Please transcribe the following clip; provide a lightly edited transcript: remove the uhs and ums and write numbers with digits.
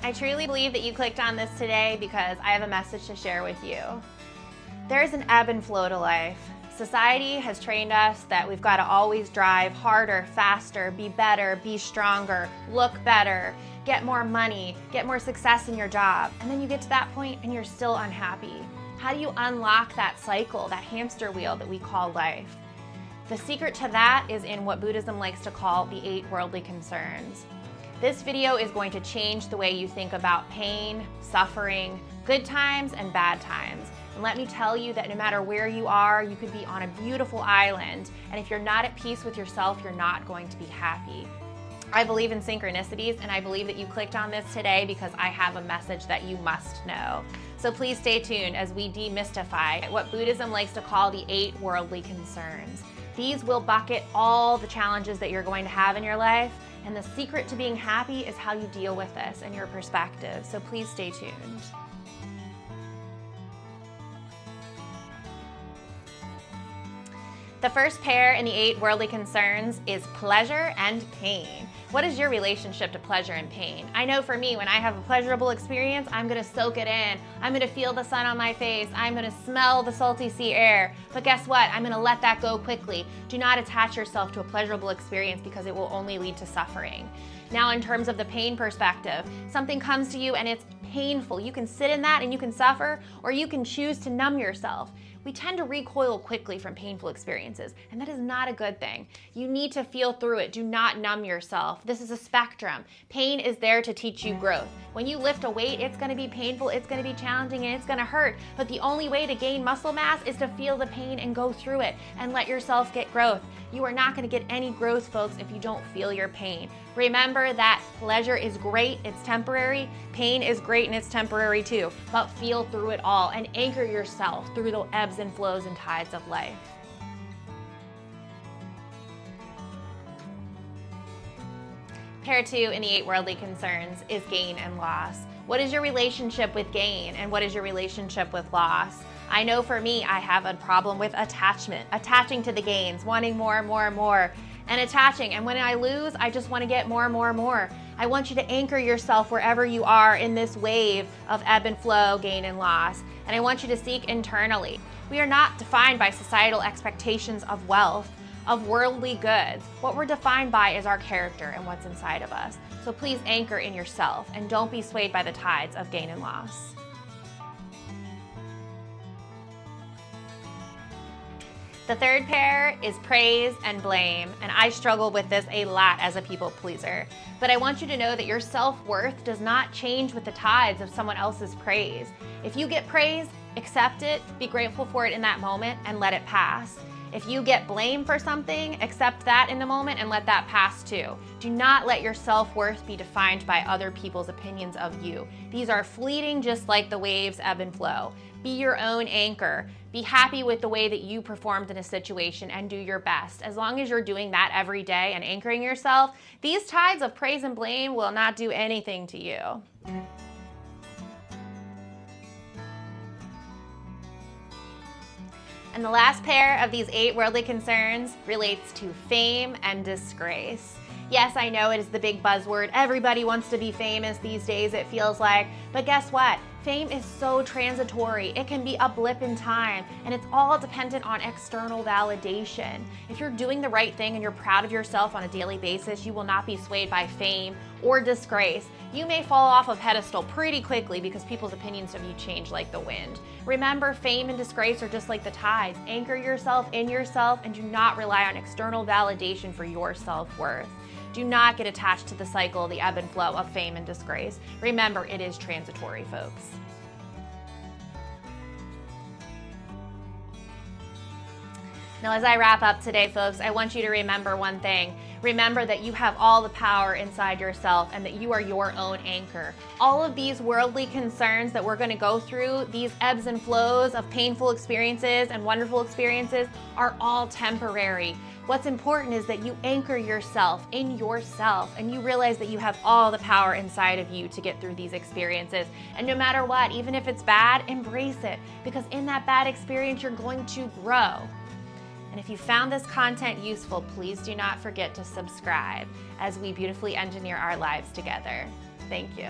I truly believe that you clicked on this today because I have a message to share with you. There's an ebb and flow to life. Society has trained us that we've got to always drive harder, faster, be better, be stronger, look better, get more money, get more success in your job. And then you get to that point and you're still unhappy. How do you unlock that cycle, that hamster wheel that we call life? The secret to that is in what Buddhism likes to call the 8 worldly concerns. This video is going to change the way you think about pain, suffering, good times, and bad times. And let me tell you that no matter where you are, you could be on a beautiful island, and if you're not at peace with yourself, you're not going to be happy. I believe in synchronicities, and I believe that you clicked on this today because I have a message that you must know. So please stay tuned as we demystify what Buddhism likes to call the 8 worldly concerns. These will bucket all the challenges that you're going to have in your life, and the secret to being happy is how you deal with this and your perspective. So please stay tuned. The first pair in the 8 worldly concerns is pleasure and pain. What is your relationship to pleasure and pain? I know for me, when I have a pleasurable experience, I'm gonna soak it in. I'm gonna feel the sun on my face. I'm gonna smell the salty sea air. But guess what? I'm gonna let that go quickly. Do not attach yourself to a pleasurable experience because it will only lead to suffering. Now, in terms of the pain perspective, something comes to you and it's painful. You can sit in that and you can suffer, or you can choose to numb yourself. We tend to recoil quickly from painful experiences, and that is not a good thing. You need to feel through it. Do not numb yourself. This is a spectrum. Pain is there to teach you growth. When you lift a weight, it's gonna be painful, it's gonna be challenging, and it's gonna hurt. But the only way to gain muscle mass is to feel the pain and go through it and let yourself get growth. You are not gonna get any growth, folks, if you don't feel your pain. Remember that pleasure is great, it's temporary. Pain is great and it's temporary too. But feel through it all and anchor yourself through the ebbs and flows and tides of life. Pair 2 in the 8 worldly concerns is gain and loss. What is your relationship with gain and what is your relationship with loss? I know for me, I have a problem with attachment, attaching to the gains, wanting more, and attaching. And when I lose, I just want to get more. I want you to anchor yourself wherever you are in this wave of ebb and flow, gain and loss. And I want you to seek internally. We are not defined by societal expectations of wealth, of worldly goods. What we're defined by is our character and what's inside of us. So please anchor in yourself and don't be swayed by the tides of gain and loss. The third pair is praise and blame, and I struggle with this a lot as a people pleaser. But I want you to know that your self-worth does not change with the tides of someone else's praise. If you get praise, accept it, be grateful for it in that moment, and let it pass. If you get blamed for something, accept that in the moment and let that pass too. Do not let your self-worth be defined by other people's opinions of you. These are fleeting, just like the waves ebb and flow. Be your own anchor. Be happy with the way that you performed in a situation and do your best. As long as you're doing that every day and anchoring yourself, these tides of praise and blame will not do anything to you. And the last pair of these 8 worldly concerns relates to fame and disgrace. Yes, I know it is the big buzzword. Everybody wants to be famous these days, it feels like. But guess what? Fame is so transitory. It can be a blip in time, and it's all dependent on external validation. If you're doing the right thing and you're proud of yourself on a daily basis, you will not be swayed by fame or disgrace. You may fall off a pedestal pretty quickly because people's opinions of you change like the wind. Remember, fame and disgrace are just like the tides. Anchor yourself in yourself and do not rely on external validation for your self-worth. Do not get attached to the cycle, the ebb and flow of fame and disgrace. Remember, it is transitory, folks. Now, as I wrap up today, folks, I want you to remember one thing. Remember that you have all the power inside yourself and that you are your own anchor. All of these worldly concerns that we're going to go through, these ebbs and flows of painful experiences and wonderful experiences, are all temporary. What's important is that you anchor yourself in yourself and you realize that you have all the power inside of you to get through these experiences. And no matter what, even if it's bad, embrace it, because in that bad experience, you're going to grow. And if you found this content useful, please do not forget to subscribe as we beautifully engineer our lives together. Thank you.